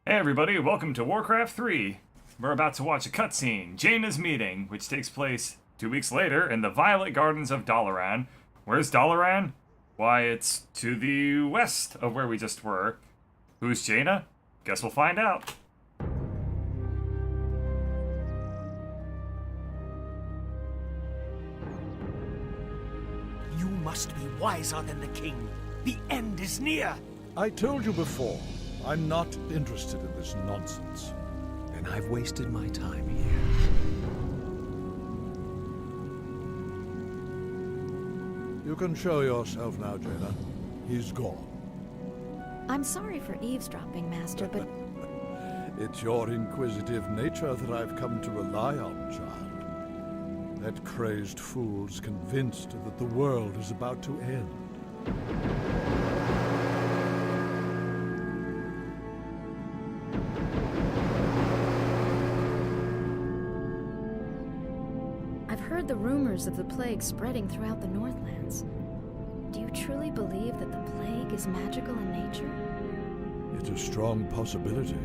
Hey everybody, welcome to Warcraft 3. We're about to watch a cutscene, Jaina's meeting, which takes place 2 weeks later in the Violet Gardens of Dalaran. Where's Dalaran? Why, it's to the west of where we just were. Who's Jaina? Guess we'll find out. You must be wiser than the king. The end is near. I told you before, I'm not interested in this nonsense. And I've wasted my time here. You can show yourself now, Jaina. He's gone. I'm sorry for eavesdropping, Master, but... It's your inquisitive nature that I've come to rely on, child. That crazed fool's convinced that the world is about to end. I've heard the rumors of the plague spreading throughout the Northlands. Do you truly believe that the plague is magical in nature? It's a strong possibility.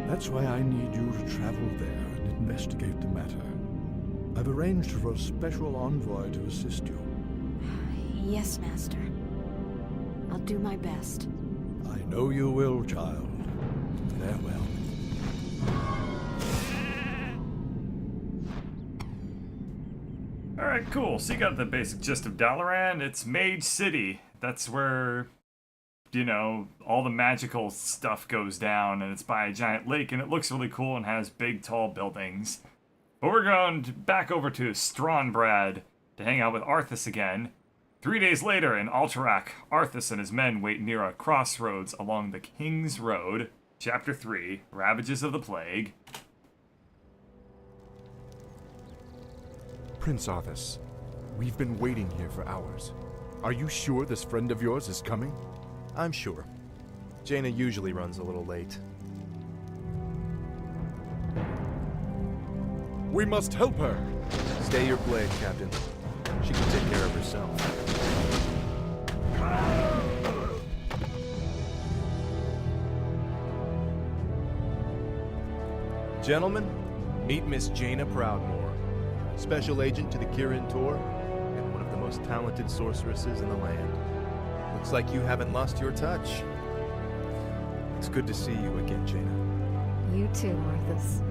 That's why I need you to travel there and investigate the matter. I've arranged for a special envoy to assist you. Yes, Master. I'll do my best. I know you will, child. Farewell. Alright, cool. So you got the basic gist of Dalaran. It's Mage City. That's where, you know, all the magical stuff goes down, and it's by a giant lake, and it looks really cool and has big, tall buildings. But we're going back over to Strombrad to hang out with Arthas again. 3 days later in Alterac, Arthas and his men wait near a crossroads along the King's Road. Chapter 3, Ravages of the Plague. Prince Arthas, we've been waiting here for hours. Are you sure this friend of yours is coming? I'm sure. Jaina usually runs a little late. We must help her! Stay your blade, Captain. She can take care of herself. Gentlemen, meet Miss Jaina Proudmoore, Special Agent to the Kirin Tor, and one of the most talented sorceresses in the land. Looks like you haven't lost your touch. It's good to see you again, Jaina. You too, Arthas.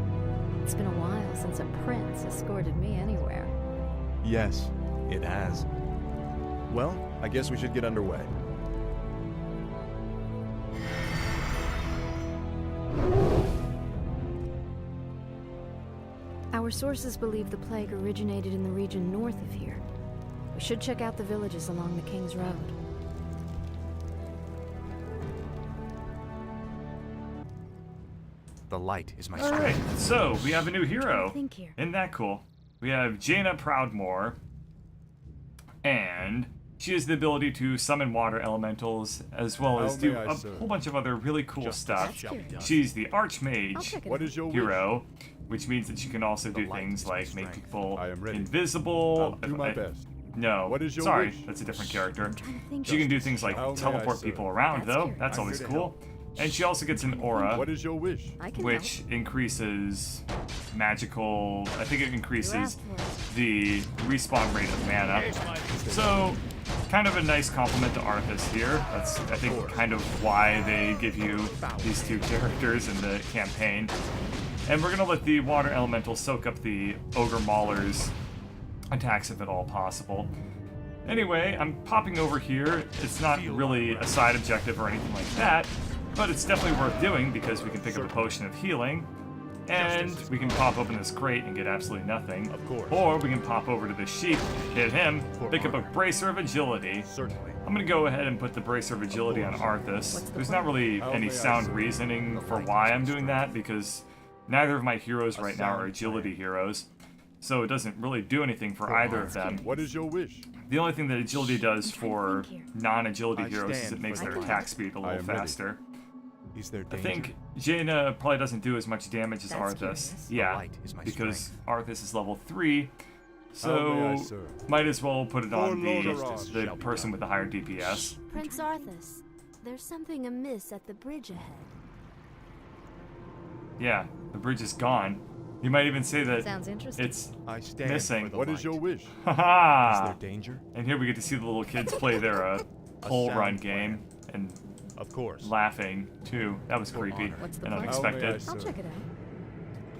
It's been a while since a prince escorted me anywhere. Yes, it has. Well, I guess we should get underway. Our sources believe the plague originated in the region north of here. We should check out the villages along the King's Road. The light is my Alright, strength. so we have a new I'm trying hero. to think here. Isn't that cool? We have Jaina Proudmoore, and she has the ability to summon water elementals, as well as How do may I a serve? whole bunch of other really cool stuff. shall be done. She's the I'll Archmage check it What out. is your hero, which means that she can also do light things is my like make strength. people I am ready. invisible. I'll do my best. No, What is your sorry, wish? that's a different character. I'm trying to think. She can do things like How may I teleport serve? people around, That's though. curious. That's I'm always here to cool. And she also gets an aura, What is your wish? I can which increases magical. I think it increases asked for it. the respawn rate of mana. So, kind of a nice compliment to Arthas here. That's, I think, kind of why they give you these two characters in the campaign. And we're gonna let the water elemental soak up the Ogre Mauler's attacks if at all possible. Anyway, I'm popping over here. It's not really a side objective or anything like that, but it's definitely worth doing because we can pick up a potion of healing, and we can pop open this crate and get absolutely nothing. Of course. Or we can pop over to the sheep, hit him, pick up a Bracer of Agility. Certainly. I'm gonna go ahead and put the Bracer of Agility on Arthas. There's not really How any may I sound serve? reasoning for why I'm doing that, because neither of my heroes right now are agility heroes, so it doesn't really do anything for either of them. What is your wish? The only thing that agility does for think here. non-agility I heroes is stand it makes for their the attack speed a I little am ready. faster. Is there I danger? think Jaina probably doesn't do as much damage as That's Arthas. curious. The Yeah, light is my because strength. Arthas is level 3, How may I so serve? might as well put it on Lord Aron the shall be person done. with the higher DPS. Prince Arthas, there's something amiss at the bridge ahead. Yeah, the bridge is gone. You might even say that Sounds interesting. it's I stand missing. for the What light. is your wish? Is Haha! there danger? And here we get to see the little kids play their pole sound run game and Of course. laughing too. That was creepy What's the and plan? unexpected. How may I I'll serve? check it out.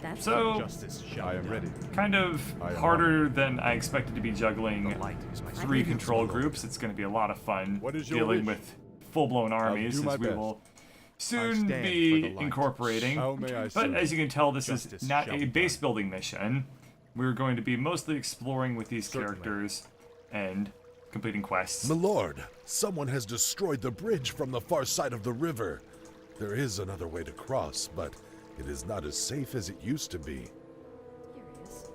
That's So, Justice shall I am be ready. done. kind of I am harder than I expected to be juggling The light is my 3 control groups. It's going to be a lot of fun What is your dealing wish? with full-blown armies, do my as we best. will I soon stand for be the light. incorporating. How may I But serve? as you can tell, this Justice is not shall a be base done. building mission. We're going to be mostly exploring with these Certainly. characters and completing quests. My lord, someone has destroyed the bridge from the far side of the river. There is another way to cross, but it is not as safe as it used to be. curious.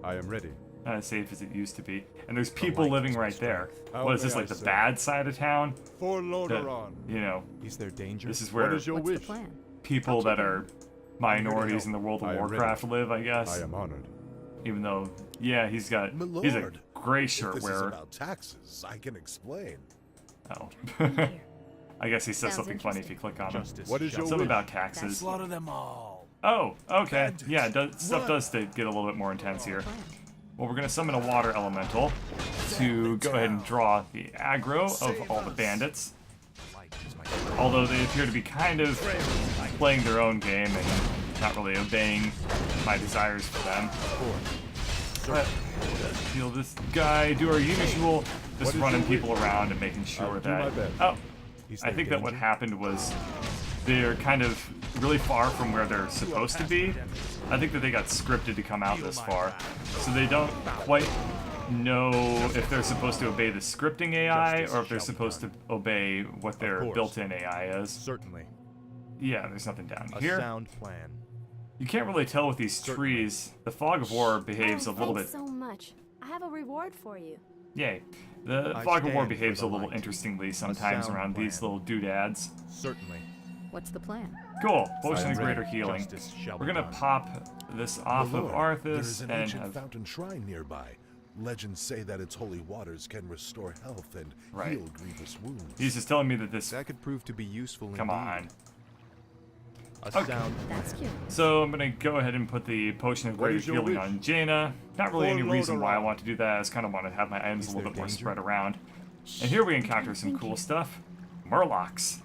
I am ready. Not as safe as it used to be. And there's people light living is my right there. How What is may this, I like the serve? bad side of town? For The- Lordaeron. you know, Is there danger? this is What where is your What's wish? the plan? people that are minorities in the world of I am ready. Warcraft live, I guess. I am honored. Even though, yeah, he's a My gray lord, shirt if this is wearer. about taxes, I can explain. Oh. Here. I guess he says Sounds something funny if you click on him. Justice What is shall your Something wish? about taxes. Slaughter them all. Oh, okay. Bandits, Yeah, stuff run. does get a little bit more intense here. Plan. Well, we're going to summon a water elemental to go ahead and draw the aggro of all the bandits. light is my Although they appear to be kind of playing their own game and not really obeying my desires for them. But heal this guy, do our usual, just What is running your people around and making sure I'll do that. my best. Oh, Is I there think that what danger? happened was they're kind of really far from where they're supposed to be. I think that they got scripted to come out this far, so they don't quite know if they're supposed to obey the scripting AI or if they're supposed to obey what their course. built-in AI is. Certainly. Yeah, there's nothing down A here. sound plan. You can't really tell with these trees. The fog of war behaves a little bit. Thanks so much. I have a reward for you. Yay. The I fog of war stand for behaves a the little light. interestingly sometimes sound around these plan. little doodads. Certainly. What's the plan? Cool. Potion I of am greater ready. healing. Justice shall We're be gonna done. pop this off My of lord, there Arthas is an and ancient have. fountain shrine nearby. Legends say that its holy waters can restore health and Right. heal grievous wounds. He's just telling me that this. That could prove to be useful Come indeed. on. A Okay. sound That's plan. curious. So I'm gonna go ahead and put the potion of What greater is your healing wish? on Jaina. Not really For any reason why I Lordaeron. want to do that. I just kind of want to have my items Is a little there bit more danger? spread around. And here we encounter some cool stuff. Murlocs.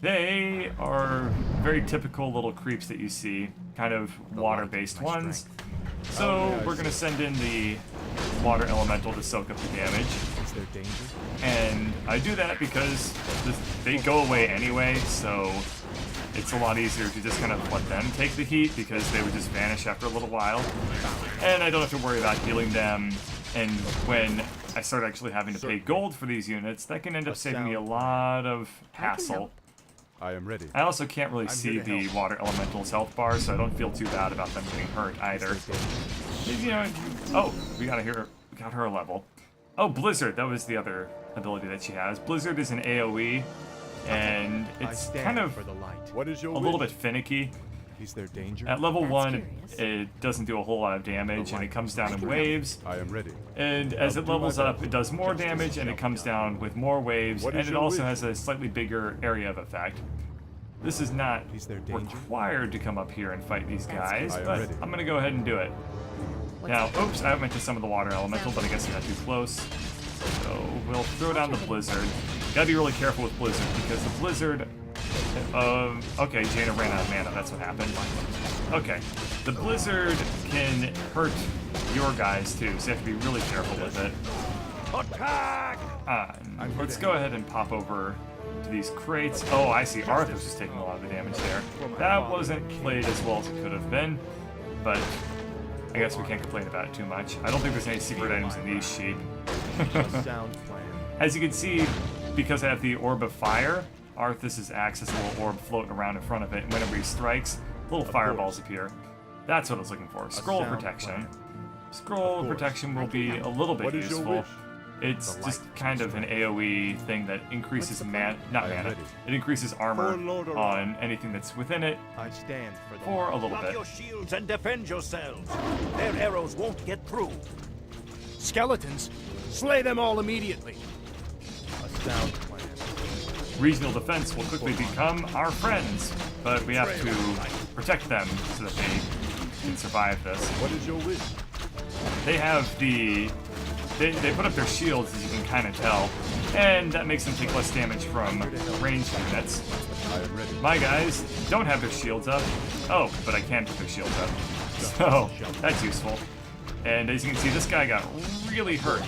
They are very typical little creeps that you see, kind of water-based my ones. strength. So may I we're gonna serve? send in the water elemental to soak up the damage. Is there danger? And I do that because they go away anyway, so it's a lot easier to just kind of let them take the heat because they would just vanish after a little while. And I don't have to worry about healing them. And when I start actually having to pay gold for these units, that can end up saving me a lot of hassle. help. I am ready. I also can't really I'm see here to the help. water elemental's health bar, so I don't feel too bad about them getting hurt either. You know, oh, we got her a level. Oh, Blizzard, that was the other ability that she has. Blizzard is an AoE, and I it's stand kind of for the light. What is your a little wish? bit finicky. Is there danger? At level That's 1, curious. it doesn't do a whole lot of damage, and it comes down in waves. I am ready. And as I'll it do my levels up, best. it does more damage, and it comes down with more waves, What and is it your also wish? has a slightly bigger area of effect. This is not Is there danger? required to come up here and fight these guys, I am but ready. I'm gonna go ahead and do it. What's Now, the oops, I meant to summon the water elemental, but I guess I got too close. So we'll throw down the blizzard. Gotta be really careful with blizzard because the blizzard. Okay, Jaina ran out of mana. That's what happened. Okay, the blizzard can hurt your guys too, so you have to be really careful with it. Attack! Let's go ahead and pop over to these crates. Oh, I see. Arthas was taking a lot of the damage there. That wasn't played as well as it could have been, but I guess we can't complain about it too much. I don't think there's any secret items in these sheep. A sound plan. As you can see, because I have the Orb of Fire, Arthas' axe has a little orb floating around in front of it, and whenever he strikes, little fireballs appear. That's what I was looking for. Scroll of sound Protection. plan. Scroll of course. Protection will be a little bit What is your useful. wish? It's The just light kind of an AoE thing that increases not I am mana. ready. It increases armor For Lordaeron. on anything that's within it I stand for the for a light. little Drop bit. your shields and defend yourselves. Their arrows won't get through. Skeletons, slay them all immediately. A sound plan. Regional defense will quickly become our friends. but we have to protect them so that they can survive this. What is your wish? They have the... They put up their shields, as you can kind of tell, and that makes them take less damage from ranged units. I am ready. My guys don't have their shields up. Oh, but I can put their shields up. So, that's useful. And as you can see, this guy got really hurt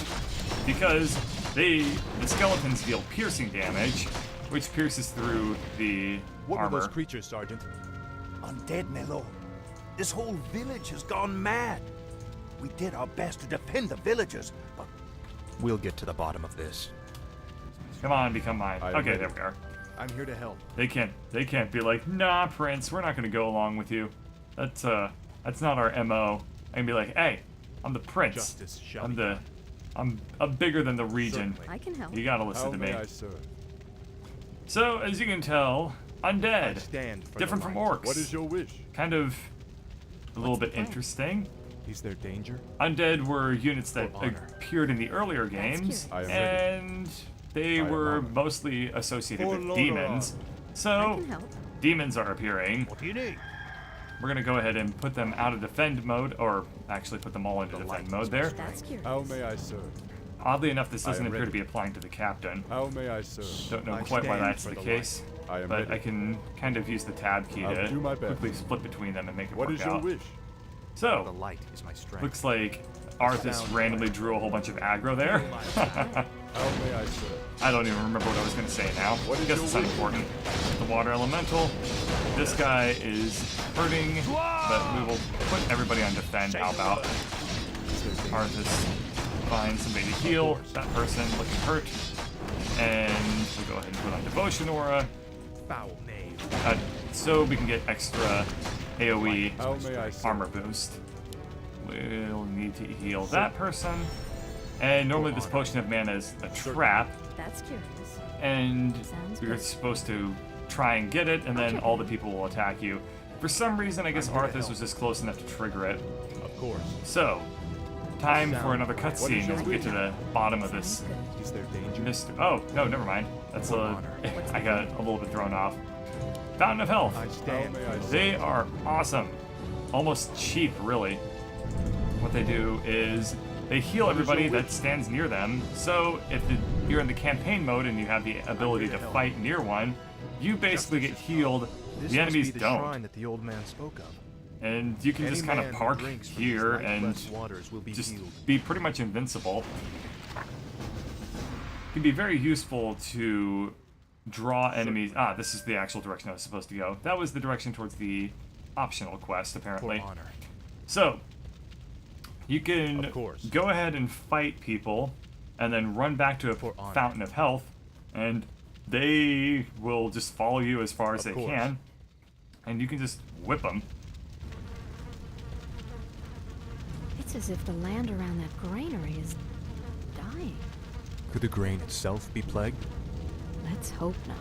because the skeletons deal piercing damage, which pierces through the What were armor. those creatures, Sergeant? Undead, my lord. This whole village has gone mad. We did our best to defend the villagers, but We'll get to the bottom of this. Come on, become mine. I am Okay, ready. there we are. I'm here to help. They can't be like, nah, Prince, we're not gonna go along with you. That's not our MO. I can be like, hey, I'm the Prince. Justice shall I'm be the, I'm bigger than the region. Certainly. I can help. You gotta listen How to may me. I serve? So, as you can tell, undead. Stand for Different the from light. orcs. What is your wish? Kind of a little bit plan? interesting. Is there danger? Undead were units that For honor. appeared in the earlier games, I am ready. and they I am were honored. mostly associated For with Lord demons. I So, can help. demons are appearing. what do you need? We're gonna go ahead and put them out of defend mode, or actually put them all into defend mode there. That's curious. How may I serve? Oddly enough, this I doesn't am appear to ready. be applying to the captain. How may I serve? Don't know I quite why stand that's for the the case, I am but ready. I can kind of use the tab key I'll to do my best. quickly split between them and make it What work is your out. wish? The So, light is my strength. looks like Arthas Sound randomly drew a whole bunch of aggro there. How may I serve? I don't even remember what I was going to say now. What I is guess your it's wish? unimportant. The water elemental. This guy is hurting, but we will put everybody on defend. How about Arthas find somebody to heal that person looking hurt, and we'll go ahead and put on devotion aura, Foul knave. so we can get extra AOE How may I serve? armor boost. We'll need to heal that person, and normally this potion of mana is a trap. That's curious. And Sounds we're good. supposed to try and get it, and then all the people will attack you. For some reason, I guess I'm here to Arthas help. was just close enough to trigger it. Of course. So, time for Sound. another What is cutscene your as we get to the bottom of this. Sounds good. Is there danger? Oh, no, never mind. That's For a... honor. I got a little bit thrown off. Fountain of Health. I stand may for I the They are awesome. Almost cheap, really. What they do is they heal everybody that stands near them. So if you're in the campaign mode and you have the ability to fight near one, you basically get healed. This The must enemies be the don't. shrine that the old man spoke of. And you can Any just kind of man who park drinks from here these and lifeless waters will be just healed. be pretty much invincible. It can be very useful to draw enemies. Ah, this is the actual direction I was supposed to go. That was the direction towards the optional quest, For apparently. honor. So, you can Of course. go ahead and fight people, and then run back to a For honor. fountain of health, and they will just follow you as far as Of they course. can, and you can just whip them. It's as if the land around that granary is dying. Could the grain itself be plagued? Let's hope not.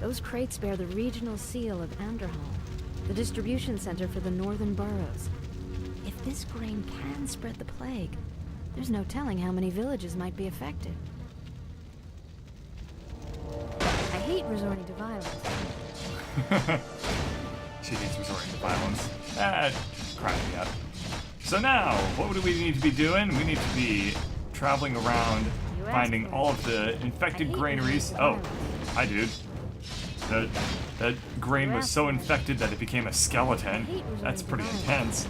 Those crates bear the regional seal of Anderhall, the distribution center for the northern boroughs. If this grain can spread the plague, there's no telling how many villages might be affected. I hate resorting to violence. She hates resorting to violence. That cracked me up. So now, what do we need to be doing? We need to be traveling around, You asked finding for it. all of the infected I hate granaries. resorting to Oh, violence. hi, dude. That grain You was asked so for it. infected that it became a skeleton. hate resorting That's to pretty violence. intense.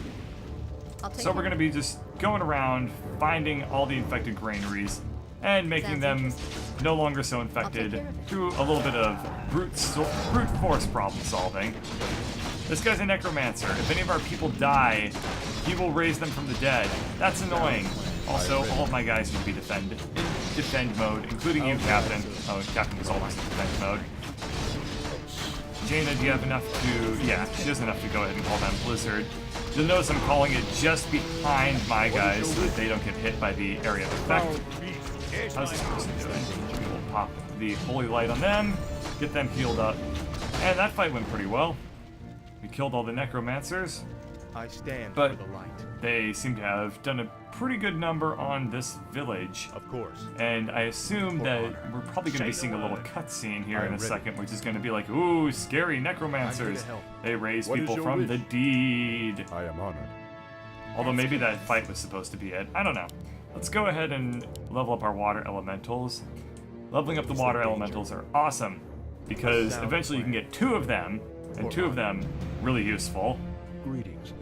I'll take So we're care going to of be just going around, finding all the infected granaries, and making Sounds them interesting. no longer so care infected of it. through a little bit of brute force problem solving. This guy's a necromancer. If any of our people die, he will raise them from the dead. That's annoying. Also, all of my guys need to be in defend mode, including you, Captain. Oh, Captain was always in defend mode. Jaina, do you have enough to... Yeah, she has enough to go ahead and call them Blizzard. You'll notice I'm calling it just behind my guys so that they don't get hit by the area of effect. How's this person's thing? We'll pop the holy light on them, get them healed up. And that fight went pretty well. We killed all the necromancers. I stand But for the light. they seem to have done a pretty good number on this village. Of course. And I assume that we're probably going to be seeing a little cutscene here in a second, which is going to be like, ooh, scary necromancers. They raise What is people your from wish? the deed. I am honored. Although maybe that fight was supposed to be it. I don't know. Let's go ahead and level up our water elementals. Leveling up the water elementals are awesome because eventually you can get 2 of them, and 2 of them really useful. Greetings.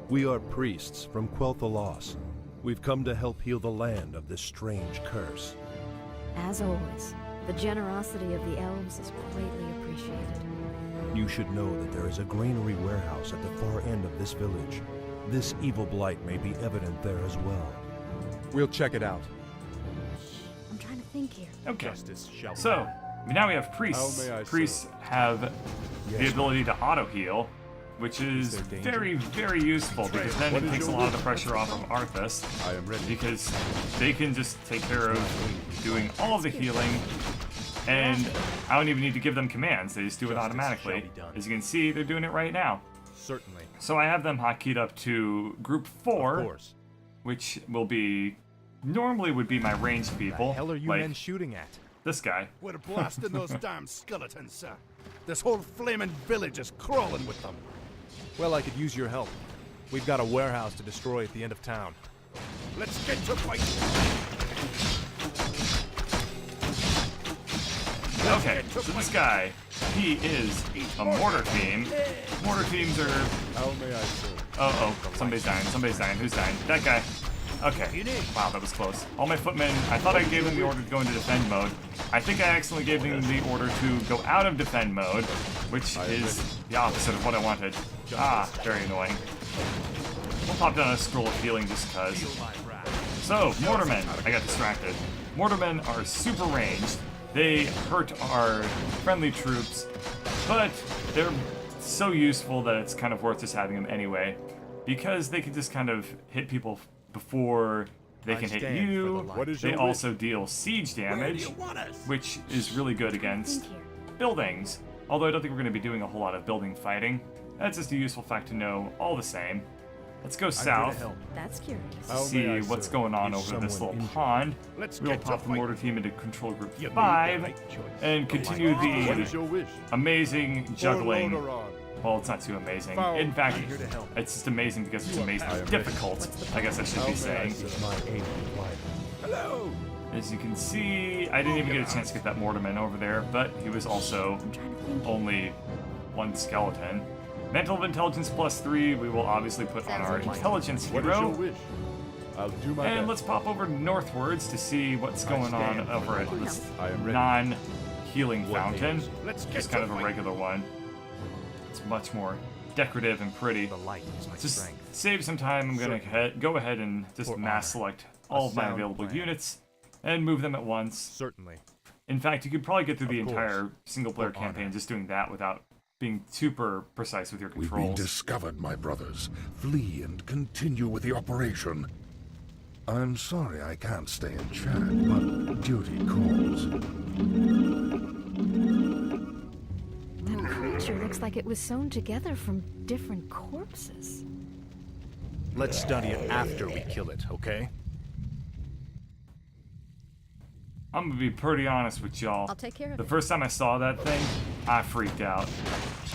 We are priests from Quel'Thalas. We've come to help heal the land of this strange curse. As always, the generosity of the elves is greatly appreciated. You should know that there is a granary warehouse at the far end of this village. This evil blight may be evident there as well. We'll check it out. I'm trying to think here. Okay. Justice shall So, now we have priests. How may I Priests have the ability to auto-heal, which is there danger? very, very useful because then it takes a lot of the pressure off of Arthas. I am ready. Because they can just take care of doing all of the healing, and I don't even need to give them commands. They just do it Justice automatically. shall be done. As you can see, they're doing it right now. Certainly. So I have them hotkeyed up to group 4, Of course. which will be normally would be my ranged people, The hell are you like men shooting at? this guy. We're blasting those damn skeletons, sir. This whole flaming village is crawling with them. Well, I could use your help. We've got a warehouse to destroy at the end of town. Let's get to fight. Okay, so this guy, he is a mortar team. Mortar teams are... How may I serve? Uh-oh, somebody's dying, somebody's dying. Who's dying? That guy. Okay. Wow, that was close. All my footmen, I thought I gave them the order to go into defend mode. I think I accidentally gave them the order to go out of defend mode, which is the opposite of what I wanted. Ah, very annoying. We'll pop down a scroll of healing just cuz. So, Mortarmen. I got distracted. Mortarmen are super ranged. They hurt our friendly troops, but they're so useful that it's kind of worth just having them anyway, because they can just kind of hit people before they can hit stand for you. the light. What is They your also deal siege damage, which is really good against buildings, although I don't think we're going to be doing a whole lot of building fighting. That's just a useful fact to know all the same. Let's go I'm here to south help. That's curious. to How see may I what's serve? going on Is over this someone little injured? pond. Let's We'll get to pop the fight. mortar team into control group You made 5 the right choice. and continue What the is your wish? amazing juggling. For Lodoron. Well, it's not too amazing. Foul. In fact, I'm here to help. it's just amazing because it's amazingly ready. difficult, I guess I should How be may I saying. serve? My aim applied. Hello. As you can see, I didn't even get a chance to get that Mortarman over there, but he was also I'm trying to think. only 1 skeleton. Mental of Intelligence +3, we will obviously put on our Intelligence What is your hero. wish? I'll do my And best. let's pop over northwards to see what's going on stand over for at the this I am ready. non-healing fountain. Let's get Just to kind of a fight. regular one. It's much more decorative and pretty. The light is my Just strength. save some time, I'm going to go ahead and just For mass honor. select all A of my sound available plan. units and move them at once. Certainly. In fact, you could probably get through the Of course. entire single-player For honor. campaign just doing that without being super precise with your We've been controls. discovered, my brothers. Flee and continue with the operation. I'm sorry I can't stay and chat, but duty calls. That creature looks like it was sewn together from different corpses. Let's study it after we kill it, okay? I'm gonna be pretty honest with y'all. I'll take care of The it. first time I saw that thing, I freaked out.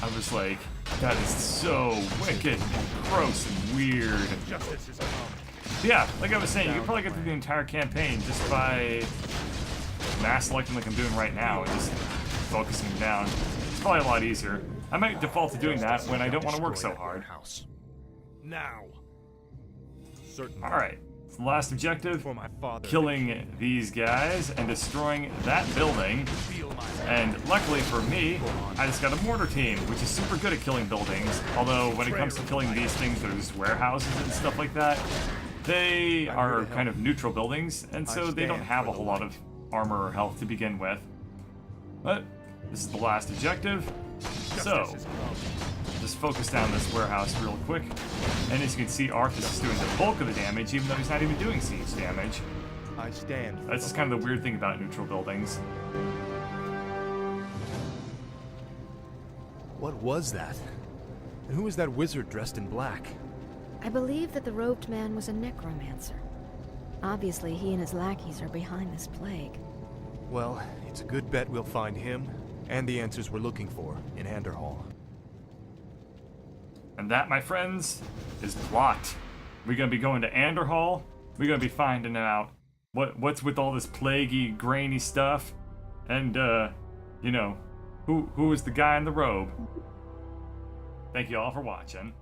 I was like, that is so wicked and gross and weird. Justice is come. Yeah, like I was saying, you could probably get through the entire campaign just by mass selecting like I'm doing right now and just focusing down. It's probably a lot easier. I might default to doing that when I don't want to work so hard. House. Now. Certainly. Alright, the last objective, For my father. killing these guys and destroying that building. Feel my And luckily for me, I just got a mortar team, which is super good at killing buildings. Although when it comes to killing these things, there's warehouses and stuff like that. They are kind of neutral buildings, and so they don't have a whole lot of armor or health to begin with. But this is the last objective. So, just focus down this warehouse real quick. And as you can see, Arthas is doing the bulk of the damage, even though he's not even doing siege damage. I stand. for That's just kind of the weird thing about neutral buildings. What was that? And who was that wizard dressed in black? I believe that the robed man was a necromancer. Obviously, he and his lackeys are behind this plague. Well, it's a good bet we'll find him and the answers we're looking for in Anderhall. And that, my friends, is plot. We're gonna be going to Anderhall. We're gonna be finding out what's with all this plaguey, grainy stuff, and you know, who is the guy in the robe. Thank you all for watching.